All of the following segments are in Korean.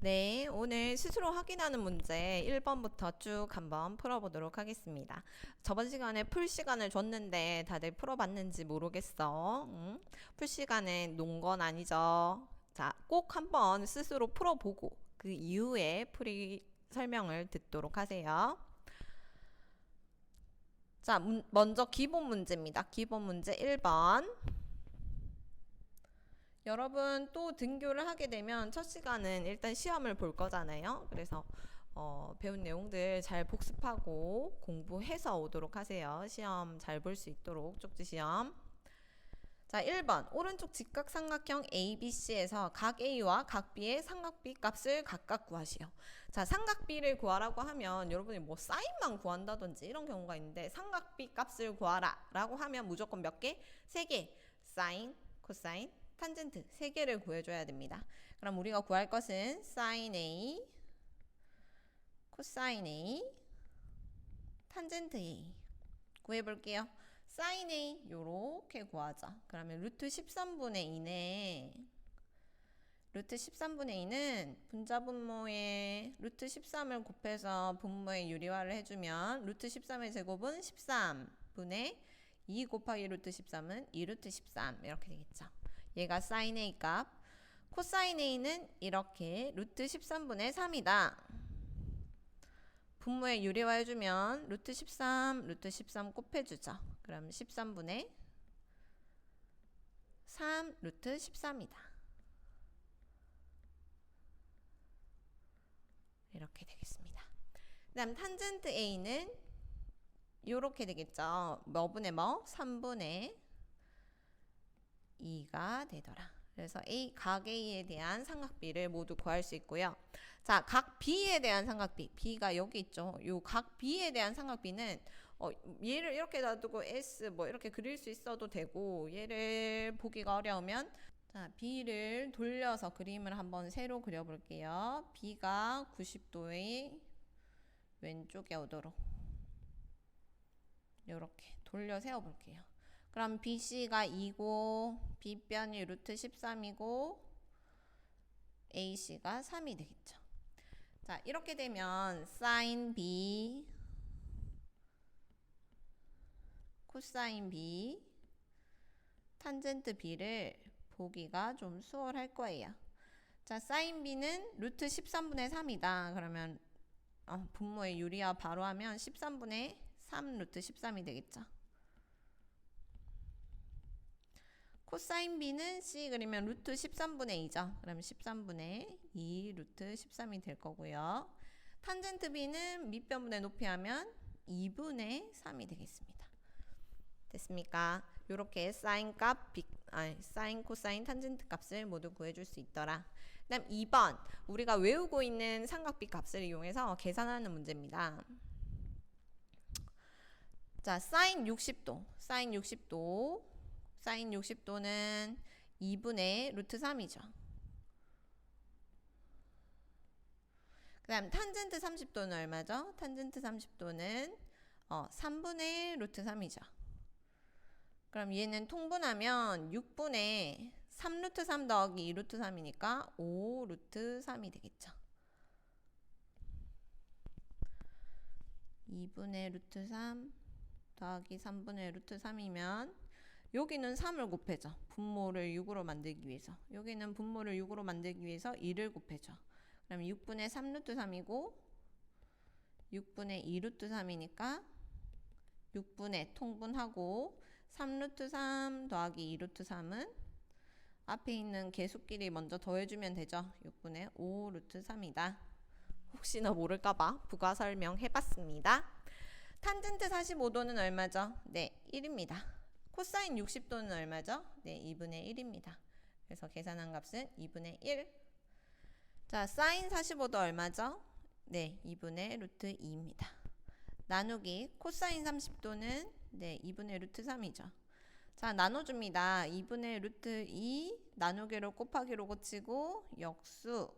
네, 오늘 스스로 확인하는 문제 1번부터 쭉 한번 풀어보도록 하겠습니다. 저번 시간에 풀 시간을 줬는데 다들 풀어봤는지 모르겠어. 풀 시간에 논 건 아니죠. 자, 꼭 한번 스스로 풀어보고 그 이후에 풀이 설명을 듣도록 하세요. 자, 먼저 기본 문제입니다. 기본 문제 1번. 여러분 또 등교를 하게 되면 첫 시간은 일단 시험을 볼 거잖아요. 그래서 배운 내용들 잘 복습하고 공부해서 오도록 하세요. 시험 잘 볼 수 있도록 쪽지 시험. 자, 1번 오른쪽 직각삼각형 ABC에서 각 A와 각 B의 삼각비 값을 각각 구하시오. 자, 삼각비를 구하라고 하면 여러분이 뭐 사인만 구한다든지 이런 경우가 있는데 삼각비 값을 구하라 라고 하면 무조건 몇 개? 3개. 사인, 코사인, 탄젠트 3개를 구해줘야 됩니다. 그럼 우리가 구할 것은 sin A, 코사인 A, 탄젠트 A 구해볼게요. sin A 요렇게 구하자. 그러면 루트 13분의 2네. 루트 13분의 2는 분자분모에 루트 13을 곱해서 분모의 유리화를 해주면 루트 13의 제곱은 13분의 2 곱하기 루트 13은 2루트 13 이렇게 되겠죠. 얘가 sin A 값. 코사인 A는 이렇게 루트 13분의 3이다. 분모에 유리화 해주면 루트 13, 루트 13 곱해주죠. 그럼 13분의 3 루트 13이다. 이렇게 되겠습니다. 그 다음 탄젠트 A는 이렇게 되겠죠. 뭐분의 뭐? 3분의 2가 되더라. 그래서 각 A에 대한 삼각비를 모두 구할 수 있고요. 자, 각 B에 대한 삼각비. B가 여기 있죠. 요 각 B에 대한 삼각비는 얘를 이렇게 놔두고 S 뭐 이렇게 그릴 수 있어도 되고 얘를 보기가 어려우면 자, B를 돌려서 그림을 한번 새로 그려볼게요. B가 90도의 왼쪽에 오도록 이렇게 돌려 세워볼게요. 그럼 BC가 2고 B변이 루트 13이고 AC가 3이 되겠죠. 자, 이렇게 되면 sin B, 코사인 B, 탄젠트 B를 보기가 좀 수월할 거예요. 자, sin B는 루트 13분의 3이다. 그러면 분모의 유리화 바로 하면 13분의 3 루트 13이 되겠죠. 코사인 B는 C 그리면 루트 13분의 2죠. 그러면 13분의 2 루트 13이 될 거고요. 탄젠트 B는 밑변분의 높이 하면 2분의 3이 되겠습니다. 됐습니까? 요렇게 사인 값, 사인, 코사인, 탄젠트 값을 모두 구해줄 수 있더라. 그 다음 2번 우리가 외우고 있는 삼각비 값을 이용해서 계산하는 문제입니다. 자, 사인 60도, 사인 60도, 사인 60도는 2분의 루트 3이죠. 그 다음 탄젠트 30도는 얼마죠? 탄젠트 30도는 3분의 루트 3이죠. 그럼 얘는 통분하면 6분의 3 루트 3 더하기 2 루트 3이니까 5 루트 3이 되겠죠. 2분의 루트 3 더하기 3분의 루트 3이면 여기는 3을 곱해줘. 분모를 6으로 만들기 위해서. 여기는 분모를 6으로 만들기 위해서 2를 곱해줘. 그럼 6분의 3 루트 3이고 6분의 2 루트 3이니까 6분의 통분하고 3 루트 3 더하기 2 루트 3은 앞에 있는 개수끼리 먼저 더해주면 되죠. 6분의 5 루트 3이다. 혹시나 모를까봐 부가 설명해봤습니다. 탄젠트 45도는 얼마죠? 네, 1입니다. 코사인 60도는 얼마죠? 네, 2분의 1입니다. 그래서 계산한 값은 2분의 1. 자, 사인 45도 얼마죠? 네, 2분의 루트 2입니다. 나누기 코사인 30도는 네, 2분의 루트 3이죠. 자, 나눠줍니다. 2분의 루트 2 나누기로 곱하기로 고치고 역수.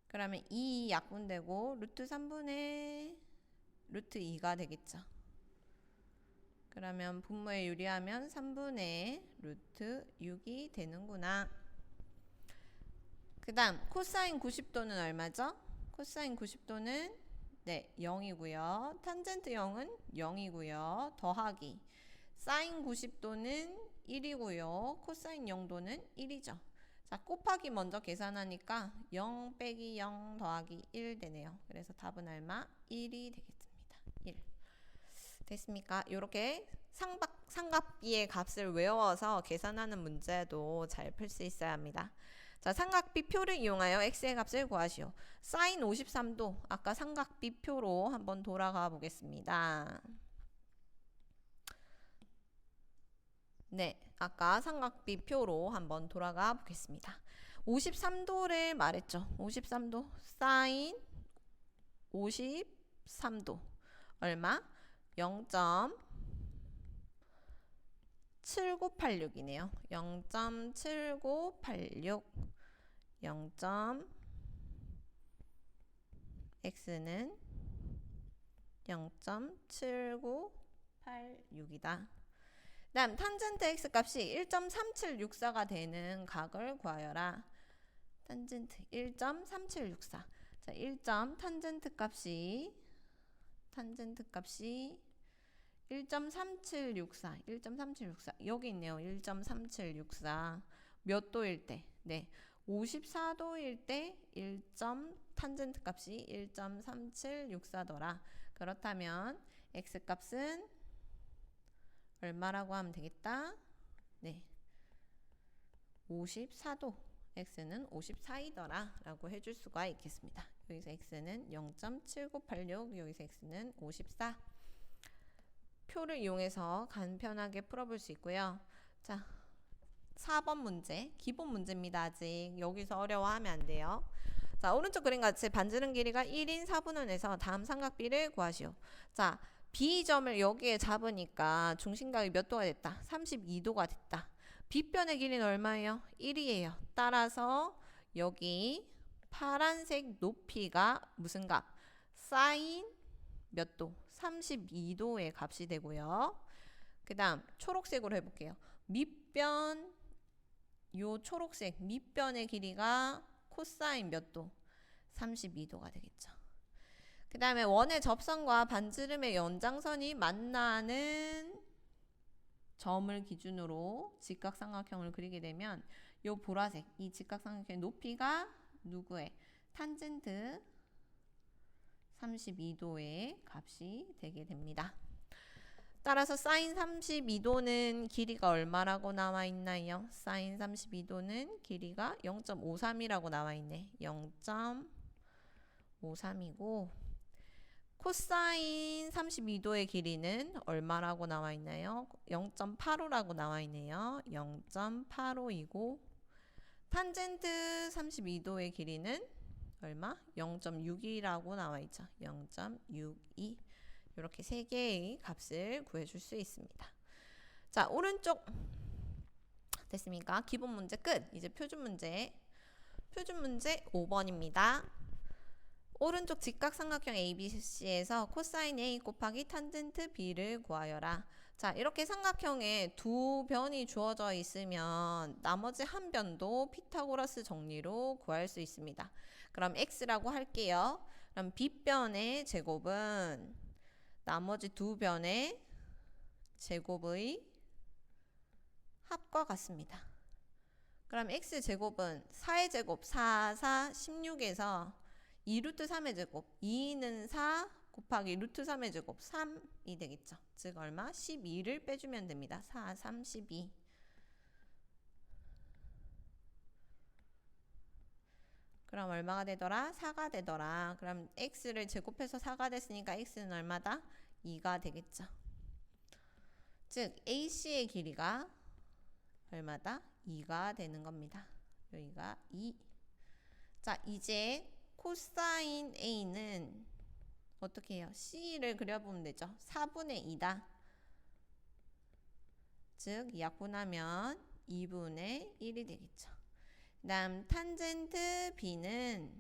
그러면 2 약분되고 루트 3분의 루트 2가 되겠죠. 그러면 분모에 유리하면 3분의 루트 6이 되는구나. 그 다음 코사인 90도는 얼마죠? 코사인 90도는 네 0이고요. 탄젠트 0은 0이고요. 더하기 사인 90도는 1이고요. 코사인 0도는 1이죠. 자, 곱하기 먼저 계산하니까 0 빼기 0 더하기 1 되네요. 그래서 답은 얼마? 1이 되겠습니다. 1. 됐습니까? 이렇게 삼각비의 값을 외워서 계산하는 문제도 잘 풀 수 있어야 합니다. 자, 삼각비 표를 이용하여 x의 값을 구하시오. 사인 53도 아까 삼각비 표로 한번 돌아가 보겠습니다. 네, 아까 삼각비 표로 한번 돌아가 보겠습니다. 53도를 말했죠. 53도 사인 53도 얼마? 0.7986이네요. 0.7986 0. x는 0.7986이다. 다음 탄젠트 x 값이 1.3764가 되는 각을 구하여라. 탄젠트 1.3764. 자, 1점 탄젠트 값이 1.3764 여기 있네요. 1.3764 몇 도일 때? 네, 54도일 때 1점 탄젠트 값이 1.3764더라. 그렇다면 x 값은 얼마라고 하면 되겠다? 네, 54도. x는 54이더라 라고 해줄 수가 있겠습니다. 여기서 x는 0.7986 여기서 x는 54. 표를 이용해서 간편하게 풀어볼 수 있고요. 자, 4번 문제 기본 문제입니다. 아직 여기서 어려워하면 안 돼요. 자, 오른쪽 그림 같이 반지름 길이가 1인 4분원에서 다음 삼각비를 구하시오. 자, B점을 여기에 잡으니까 중심각이 몇 도가 됐다? 32도가 됐다. B변의 길이는 얼마예요? 1이에요. 따라서 여기 파란색 높이가 무슨 값? 사인 몇 도? 32도의 값이 되고요. 그 다음 초록색으로 해볼게요. 밑변 요 초록색 밑변의 길이가 코사인 몇 도? 32도가 되겠죠. 그 다음에 원의 접선과 반지름의 연장선이 만나는 점을 기준으로 직각삼각형을 그리게 되면 요 보라색 이 직각삼각형의 높이가 누구의? 탄젠트 32도의 값이 되게 됩니다. 따라서 사인 32도는 길이가 얼마라고 나와 있나요? 사인 32도는 길이가 0.53이라고 나와 있네. 0.53이고 코사인 32도의 길이는 얼마라고 나와 있나요? 0.85라고 나와 있네요. 0.85이고 탄젠트 32도의 길이는 얼마? 0.62라고 나와 있죠. 0.62 이렇게 세 개의 값을 구해줄 수 있습니다. 자, 오른쪽 됐습니까? 기본 문제 끝. 이제 표준 문제 5번입니다. 오른쪽 직각삼각형 ABC에서 코사인 A 곱하기 탄젠트 B를 구하여라. 자, 이렇게 삼각형에 두 변이 주어져 있으면 나머지 한 변도 피타고라스 정리로 구할 수 있습니다. 그럼 X라고 할게요. 그럼 B변의 제곱은 나머지 두 변의 제곱의 합과 같습니다. 그럼 X제곱은 4의 제곱 4, 4, 16에서 2루트 3의 제곱 2는 4 곱하기 루트 3의 제곱 3이 되겠죠. 즉 얼마? 12를 빼주면 됩니다. 4, 3, 12. 그럼 얼마가 되더라? 4가 되더라. 그럼 x를 제곱해서 4가 됐으니까 x는 얼마다? 2가 되겠죠. 즉 AC의 길이가 얼마다? 2가 되는 겁니다. 여기가 2. 자, 이제 코사인 A는 어떻게 해요? C를 그려보면 되죠. 4분의 2다. 즉 약분하면 2분의 1이 되겠죠. 그 다음 탄젠트 B는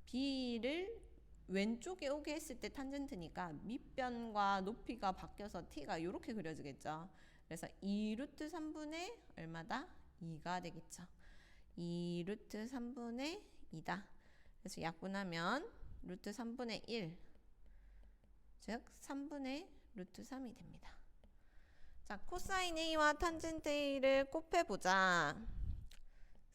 B를 왼쪽에 오게 했을 때 탄젠트니까 밑변과 높이가 바뀌어서 T가 이렇게 그려지겠죠. 그래서 2루트 3분의 얼마다? 2가 되겠죠. 2 루트 3분의 2다. 그래서 약분하면 루트 3분의 1, 즉 3분의 루트 3이 됩니다. 자, 코사인 A와 탄젠트 A를 곱해보자.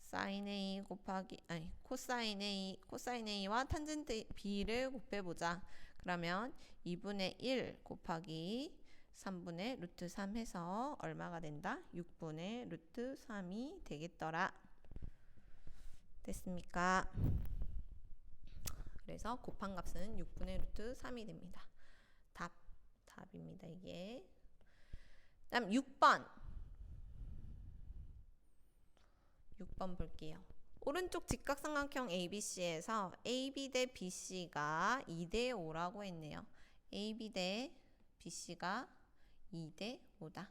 사인 A 곱하기, 아니, 코사인 A와 탄젠트 B를 곱해보자. 그러면 2분의 1 곱하기 3분의 루트 3 해서 얼마가 된다? 6분의 루트 3이 되겠더라. 됐습니까? 그래서 곱한 값은 6분의 루트 3이 됩니다. 답입니다, 이게. 다음 6번 볼게요. 오른쪽 직각삼각형 ABC에서 AB 대 BC가 2대 5라고 했네요. AB 대 BC가 2대 5다.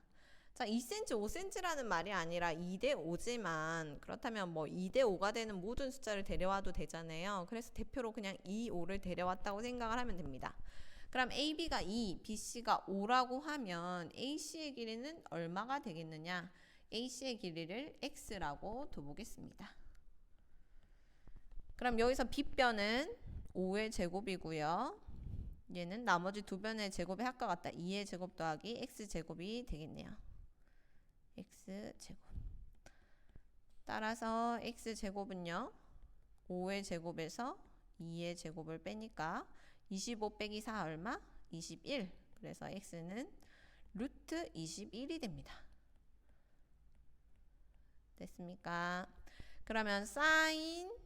자, 2cm, 5cm라는 말이 아니라 2대 5지만 그렇다면 뭐 2대 5가 되는 모든 숫자를 데려와도 되잖아요. 그래서 대표로 그냥 2, 5를 데려왔다고 생각을 하면 됩니다. 그럼 AB가 2, BC가 5라고 하면 AC의 길이는 얼마가 되겠느냐? AC의 길이를 X라고 둬보겠습니다. 그럼 여기서 B변은 5의 제곱이고요. 얘는 나머지 두 변의 제곱의 합과 같다. 2의 제곱 더하기 X제곱이 되겠네요. X제곱. 따라서 X제곱은요. 5의 제곱에서 2의 제곱을 빼니까 25 빼기 4 얼마? 21. 그래서 X는 루트 21이 됩니다. 됐습니까? 그러면 사인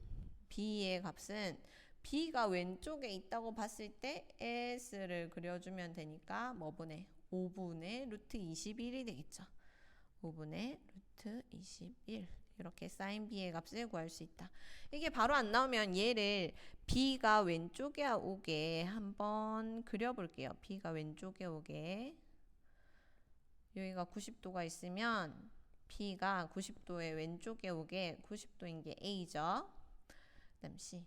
B의 값은 B가 왼쪽에 있다고 봤을 때 S를 그려주면 되니까 뭐분의? 5분의 루트 21이 되겠죠. 5분의 루트 21. 이렇게 사인 B의 값을 구할 수 있다. 이게 바로 안 나오면 얘를 B가 왼쪽에 오게 한번 그려볼게요. B가 왼쪽에 오게. 여기가 90도가 있으면 B가 90도의 왼쪽에 오게, 90도인 게 A죠. 그 다음 C.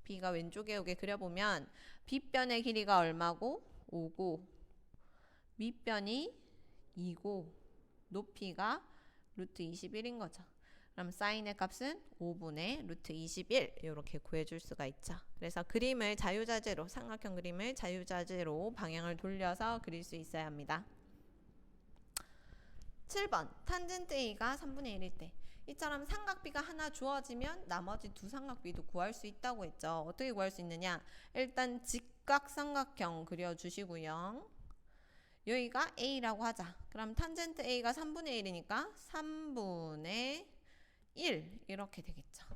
B가 왼쪽에 오게 그려보면 B변의 길이가 얼마고? 5고 밑변이 2고 높이가 루트 21인 거죠. 그럼 사인의 값은 5분의 루트 21 이렇게 구해줄 수가 있죠. 그래서 그림을 자유자재로, 삼각형 그림을 자유자재로 방향을 돌려서 그릴 수 있어야 합니다. 7번 탄젠트 A가 3분의 1일 때 이처럼 삼각비가 하나 주어지면 나머지 두 삼각비도 구할 수 있다고 했죠. 어떻게 구할 수 있느냐? 일단 직각삼각형 그려주시고요. 여기가 A라고 하자. 그럼 탄젠트 A가 3분의 1이니까 3분의 1 이렇게 되겠죠.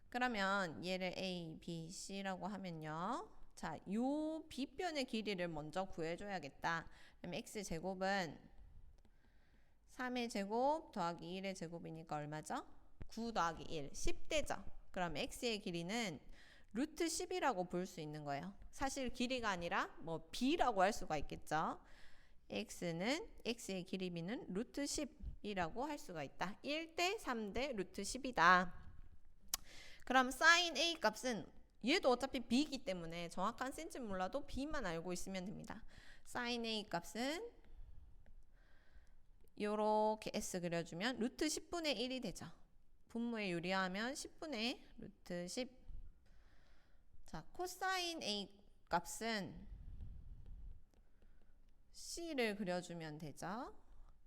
그러면 얘를 A, B, C라고 하면요. 자, 요 B변의 길이를 먼저 구해줘야겠다. 그럼 X제곱은 3의 제곱 더하기 1의 제곱이니까 얼마죠? 9 더하기 1, 10대죠. 그럼 X의 길이는 루트 10이라고 볼 수 있는 거예요. 사실 길이가 아니라 뭐 B라고 할 수가 있겠죠. X의 길이비는 루트 10이라고 할 수가 있다. 1대 3대 루트 10이다. 그럼 사인 A 값은 얘도 어차피 B이기 때문에 정확한 센치 몰라도 B만 알고 있으면 됩니다. 사인 A 값은 요렇게 S 그려주면 루트 10분의 1이 되죠. 분모에 유리하면 10분의 루트 10. 자, 코사인 A 값은 C를 그려주면 되죠.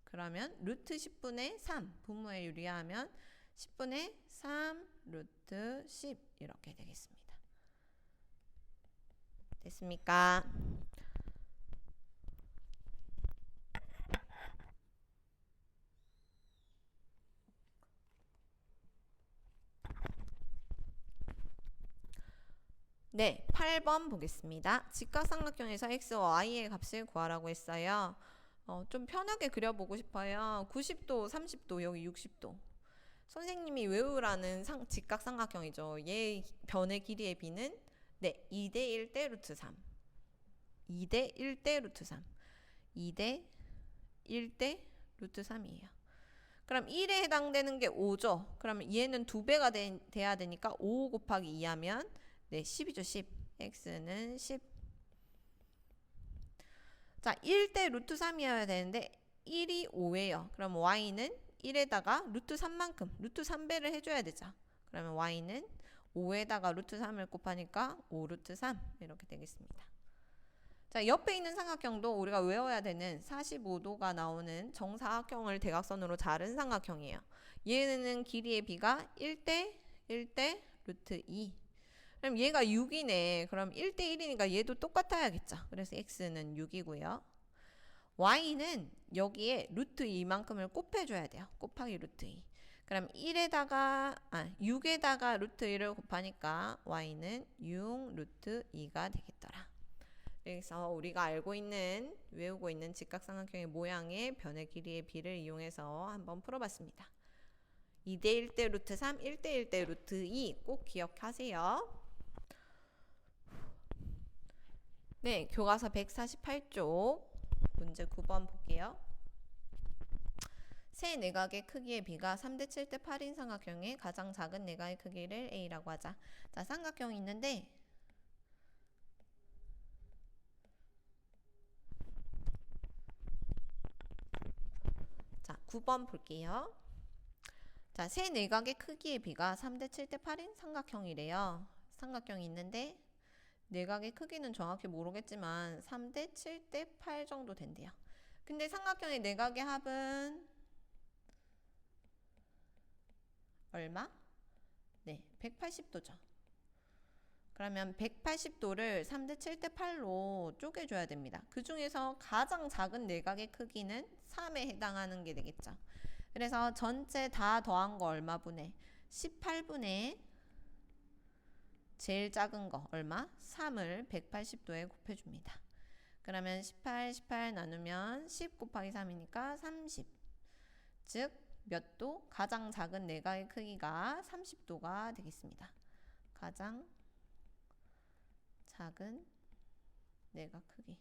그러면 루트 10분의 3. 분모에 유리하면 10분의 3 루트 10 이렇게 되겠습니다. 됐습니까? 네, 8번 보겠습니다. 직각삼각형에서 x와 y의 값을 구하라고 했어요. 좀 편하게 그려보고 싶어요. 90도, 30도, 여기 60도. 선생님이 외우라는 직각삼각형이죠. 얘 변의 길이의 b는 네, 2대 1대 루트 3. 2대 1대 루트 3. 2대 1대 루트 3이에요. 그럼 1에 해당되는 게 5죠. 그러면 얘는 2배가 돼야 되니까 5 곱하기 2 하면 네, 10이죠, 10. x는 10. 자, 1대 루트 3이어야 되는데 1이 5예요. 그럼 y는 1에다가 루트 3만큼 루트 3배를 해줘야 되죠. 그러면 y는 5에다가 루트 3을 곱하니까 5 루트 3 이렇게 되겠습니다. 자, 옆에 있는 삼각형도 우리가 외워야 되는 45도가 나오는 정사각형을 대각선으로 자른 삼각형이에요. 얘는 길이의 b가 1대 1대 루트 2. 그럼 얘가 6이네. 그럼 1대 1이니까 얘도 똑같아야겠죠. 그래서 x는 6이고요. y는 여기에 루트 2만큼을 곱해줘야 돼요. 곱하기 루트 2. 그럼 6에다가 루트 1을 곱하니까 y는 6 루트 2가 되겠더라. 그래서 우리가 알고 있는, 외우고 있는 직각삼각형의 모양의 변의 길이의 b를 이용해서 한번 풀어봤습니다. 2대 1대 루트 3, 1대 1대 루트 2 꼭 기억하세요. 네, 교과서 148쪽 문제 9번 볼게요. 세 내각의 크기의 b가 3대 7대 8인 삼각형의 가장 작은 내각의 크기를 a라고 하자. 자, 삼각형이 있는데 자, 9번 볼게요. 자, 세 내각의 크기의 b가 3대 7대 8인 삼각형이래요. 삼각형이 있는데 내각의 크기는 정확히 모르겠지만 3대 7대 8 정도 된대요. 근데 삼각형의 내각의 합은 얼마? 네, 180도죠. 그러면 180도를 3대 7대 8로 쪼개줘야 됩니다. 그 중에서 가장 작은 내각의 크기는 3에 해당하는 게 되겠죠. 그래서 전체 다 더한 거 얼마 분의? 18분의 제일 작은 거 얼마? 3을 180도에 곱해줍니다. 그러면 18 나누면 10 곱하기 3이니까 30. 즉 몇 도? 가장 작은 내각의 크기가 30도가 되겠습니다. 가장 작은 내각 크기.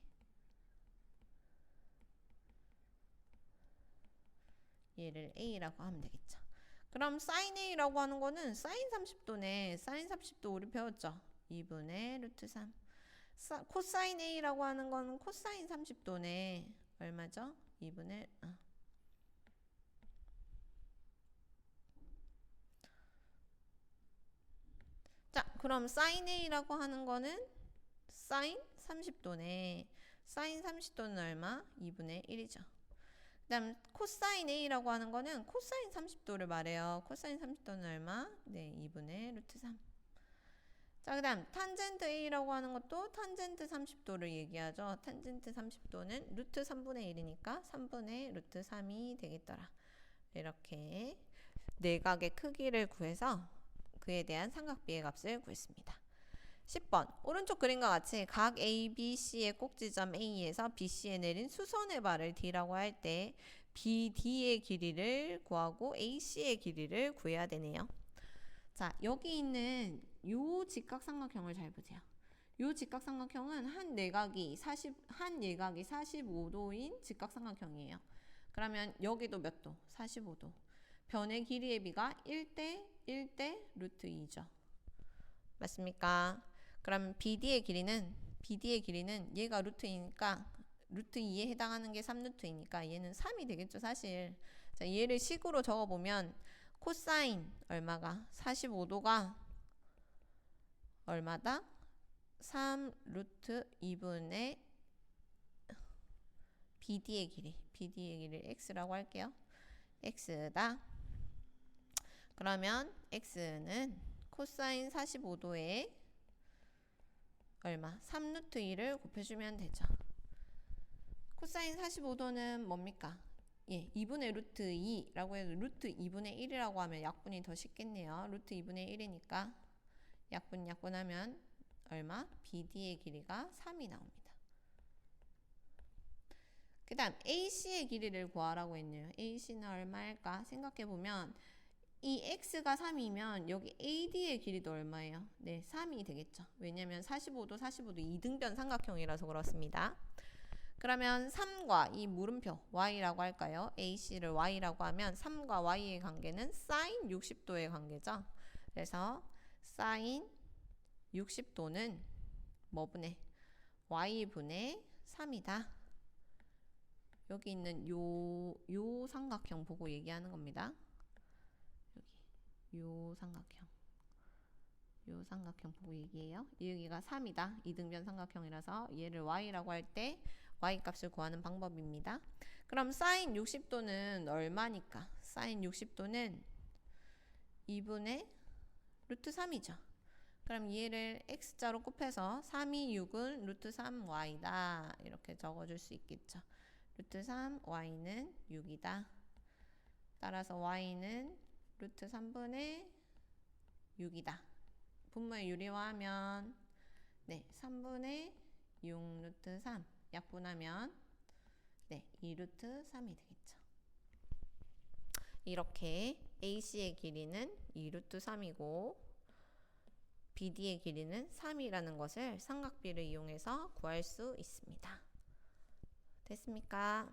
얘를 A라고 하면 되겠죠. 그럼 sin A라고 하는 거는 sin 30도네. sin 30도 우리 배웠죠? 2분의 루트 3. 코사인 A라고 하는 거는 코사인 30도네. 얼마죠? 2분의 자, 그럼 sin A라고 하는 거는 sin 30도네. sin 30도는 얼마? 2분의 1이죠. 그 다음 코사인 A라고 하는 거는 코사인 30도를 말해요. 코사인 30도는 얼마? 네, 2분의 루트 3. 자, 그 다음 탄젠트 A라고 하는 것도 탄젠트 30도를 얘기하죠. 탄젠트 30도는 루트 3분의 1이니까 3분의 루트 3이 되겠더라. 이렇게 내각의 크기를 구해서 그에 대한 삼각비의 값을 구했습니다. 10번 오른쪽 그림과 같이 각 ABC의 꼭지점 A에서 BC에 내린 수선의 발을 D라고 할 때 BD의 길이를 구하고 AC의 길이를 구해야 되네요. 자, 여기 있는 요 직각삼각형을 잘 보세요. 요 직각삼각형은 한 예각이 45도인 직각삼각형이에요. 그러면 여기도 몇 도? 45도. 변의 길이의 b가 1대 1대 루트 2죠. 맞습니까? 그럼 BD의 길이는 얘가 루트 2니까 루트 2에 해당하는 게 3루트이니까 얘는 3이 되겠죠, 사실. 자, 얘를 식으로 적어보면 코사인 얼마가? 45도가 얼마다? 3 루트 2분의 BD의 길이를 x라고 할게요. x다. 그러면 x는 코사인 45도에 얼마? 3 루트 2를 곱해주면 되죠. 코사인 45도는 뭡니까? 예, 2분의 루트 2라고 해도 루트 2분의 1이라고 하면 약분이 더 쉽겠네요. 루트 2분의 1이니까 약분하면 얼마? BD의 길이가 3이 나옵니다. 그 다음 AC의 길이를 구하라고 했네요. AC는 얼마일까? 생각해보면 이 x가 3이면 여기 AD의 길이도 얼마예요? 네, 3이 되겠죠. 왜냐면 45도 2등변 삼각형이라서 그렇습니다. 그러면 3과 이 물음표 y라고 할까요? AC를 y라고 하면 3과 y의 관계는 sin 60도의 관계죠. 그래서 sin 60도는 뭐 분의? y분의 3이다. 여기 있는 요 삼각형 보고 얘기하는 겁니다. 여기 요 삼각형 보고 얘기해요. 여기가 3이다. 이등변 삼각형이라서 얘를 y라고 할 때 y 값을 구하는 방법입니다. 그럼 사인 60도는 얼마니까? 사인 60도는 2분의 루트 3이죠. 그럼 얘를 x자로 곱해서 3이 6은 루트 3y다. 이렇게 적어줄 수 있겠죠. 루트 3y는 6이다. 따라서 y는 루트 3분의 6이다. 분모의 유리화하면 3분의 6 루트 3 약분하면 2 루트 3이 되겠죠. 이렇게 AC의 길이는 2 루트 3이고 BD의 길이는 3이라는 것을 삼각비를 이용해서 구할 수 있습니다. 됐습니까?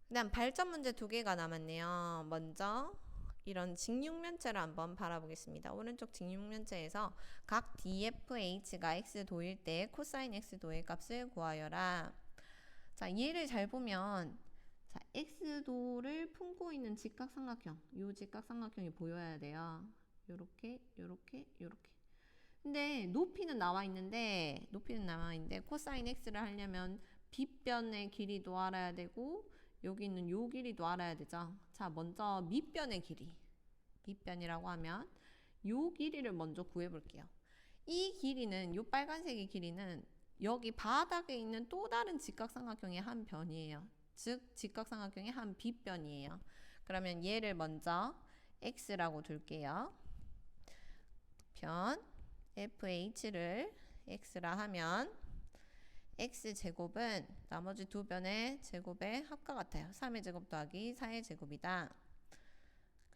그 다음 발전 문제 2개가 남았네요. 먼저 이런 직육면체를 한번 바라보겠습니다. 오른쪽 직육면체에서 각 DFH가 x도일 때 코사인 x도의 값을 구하여라. 자, 얘를 잘 보면 자, x도를 품고 있는 직각삼각형, 요 직각삼각형이 보여야 돼요. 요렇게 요렇게 요렇게. 근데 높이는 나와 있는데 코사인 x를 하려면 빗변의 길이도 알아야 되고 여기 있는 요 길이도 알아야 되죠. 자, 먼저 밑변의 길이. 밑변이라고 하면 요 길이를 먼저 구해 볼게요. 이 길이는 요 빨간색의 길이는 여기 바닥에 있는 또 다른 직각삼각형의 한 변이에요. 즉 직각삼각형의 한 빗변이에요. 그러면 얘를 먼저 x라고 둘게요. 변 fh를 x라 하면 x제곱은 나머지 두 변의 제곱의 합과 같아요. 3의 제곱 더하기 4의 제곱이다.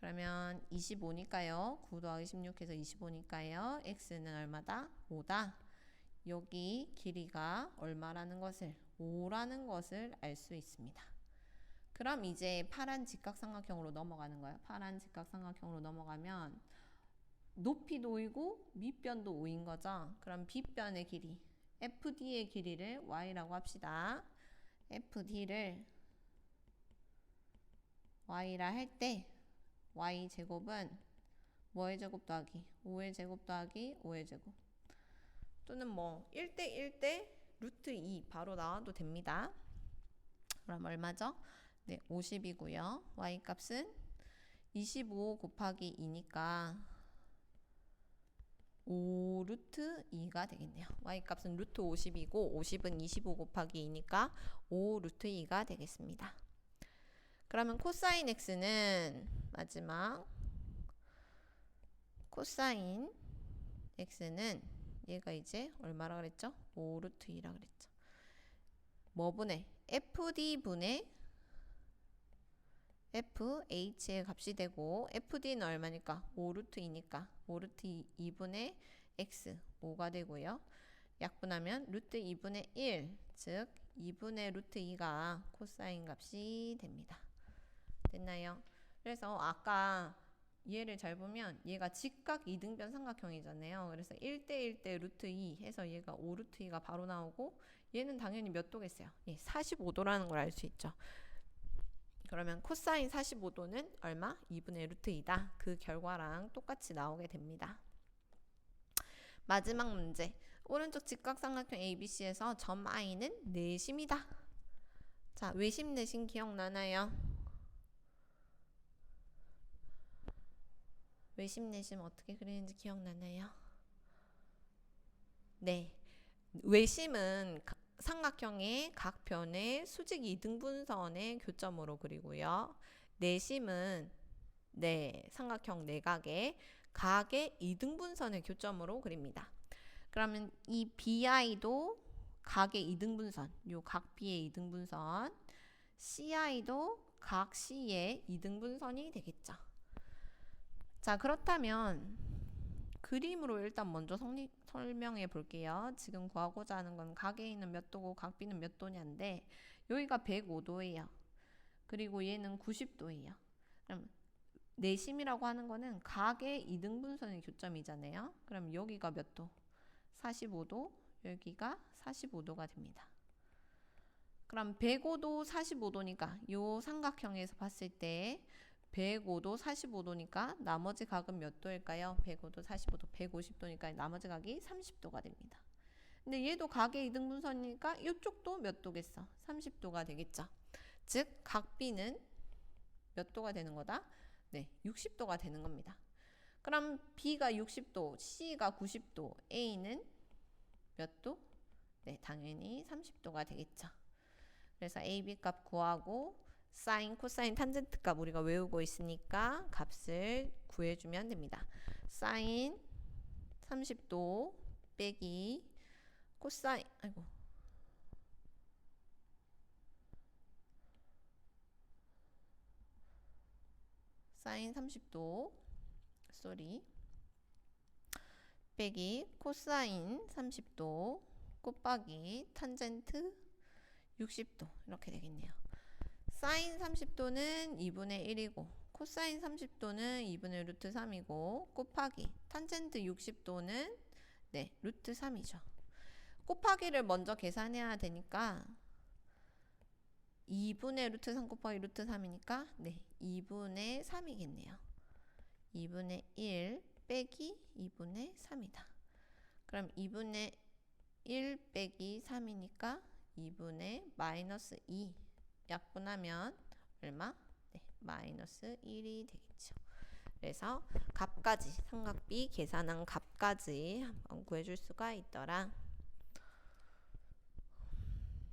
그러면 25니까요. 9 더하기 16해서 25니까요. x는 얼마다? 5다. 여기 길이가 얼마라는 것을 5라는 것을 알 수 있습니다. 그럼 이제 파란 직각삼각형으로 넘어가는 거예요. 파란 직각삼각형으로 넘어가면 높이도 5이고 밑변도 5인 거죠. 그럼 빗변의 길이 FD의 길이를 y라고 합시다. FD를 y라 할 때 y제곱은 뭐의 제곱 더하기 5의 제곱 더하기 5의 제곱 또는 뭐 1대 1대 루트 2 바로 나와도 됩니다. 그럼 얼마죠? 50이고요. y값은 25 곱하기 2니까 5 루트 2가 되겠네요. y값은 루트 50이고 50은 25 곱하기 2니까 5 루트 2가 되겠습니다. 그러면 코사인 x는 마지막 코사인 x는 얘가 이제 얼마라 그랬죠? 5 루트 2라 그랬죠. 뭐 분의 FD 분의 FH의 값이 되고 FD는 얼마니까? 5 루트 2니까 5 루트 2분의 X 5가 되고요. 약분하면 루트 2분의 1 즉 2분의 루트 2가 코사인 값이 됩니다. 됐나요? 그래서 아까 얘를 잘 보면 얘가 직각 이등변 삼각형이잖아요. 그래서 1대 1대 루트 2 해서 얘가 5 루트 2가 바로 나오고 얘는 당연히 몇 도겠어요? 45도라는 걸 알 수 있죠. 그러면 코사인 45도는 얼마? 2분의 루트 2다. 그 결과랑 똑같이 나오게 됩니다. 마지막 문제. 오른쪽 직각삼각형 ABC에서 점 I는 내심이다. 자, 외심 내심 기억나나요? 외심 내심 어떻게 그리는지 기억나나요? 네. 외심은 삼각형의 각 변의 수직 이등분선의 교점으로 그리고요. 내심은 삼각형 내각의 각의 이등분선의 교점으로 그립니다. 그러면 이 BI도 각의 이등분선, 요 각 B의 이등분선, CI도 각 C의 이등분선이 되겠죠. 자, 그렇다면 그림으로 일단 먼저 설명해 볼게요. 지금 구하고자 하는 건 각에 있는 몇 도고 각 B는 몇 도냐인데 여기가 105도예요. 그리고 얘는 90도예요. 그럼 내심이라고 하는 거는 각의 이등분선의 교점이잖아요. 그럼 여기가 몇 도? 45도, 여기가 45도가 됩니다. 그럼 105도 45도니까 요 삼각형에서 봤을 때 105도 45도니까 나머지 각은 몇 도일까요? 105도 45도 150도니까 나머지 각이 30도가 됩니다. 근데 얘도 각의 이등분선이니까 이쪽도 몇 도겠어? 30도가 되겠죠. 즉 각 B는 몇 도가 되는 거다? 네, 60도가 되는 겁니다. 그럼 B가 60도, C가 90도, A는 몇 도? 네, 당연히 30도가 되겠죠. 그래서 A, B 값 구하고 사인, 코사인, 탄젠트 값 우리가 외우고 있으니까 값을 구해주면 됩니다. 사인 30도 빼기 코사인, 아이고, 사인 30도, 쏘리, 빼기 코사인 30도 곱하기 탄젠트 60도 이렇게 되겠네요. 사인 30도는 2분의 1이고 코사인 30도는 2분의 루트 3이고 곱하기 탄젠트 60도는 네, 루트 3이죠. 곱하기를 먼저 계산해야 되니까 2분의 루트 3 곱하기 루트 3이니까 네, 2분의 3이겠네요. 2분의 1 빼기 2분의 3이다. 그럼 2분의 1 빼기 3이니까 2분의 마이너스 2 약분하면 얼마? 네, 마이너스 1이 되겠죠. 그래서 값까지 삼각비 계산한 값까지 한번 구해줄 수가 있더라.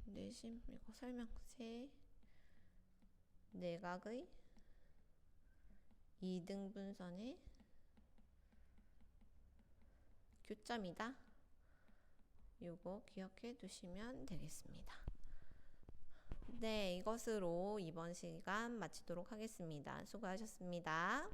내심 이거 설명세 내각의 이등분선의 교점이다. 요거 기억해 두시면 되겠습니다. 네, 이것으로 이번 시간 마치도록 하겠습니다. 수고하셨습니다.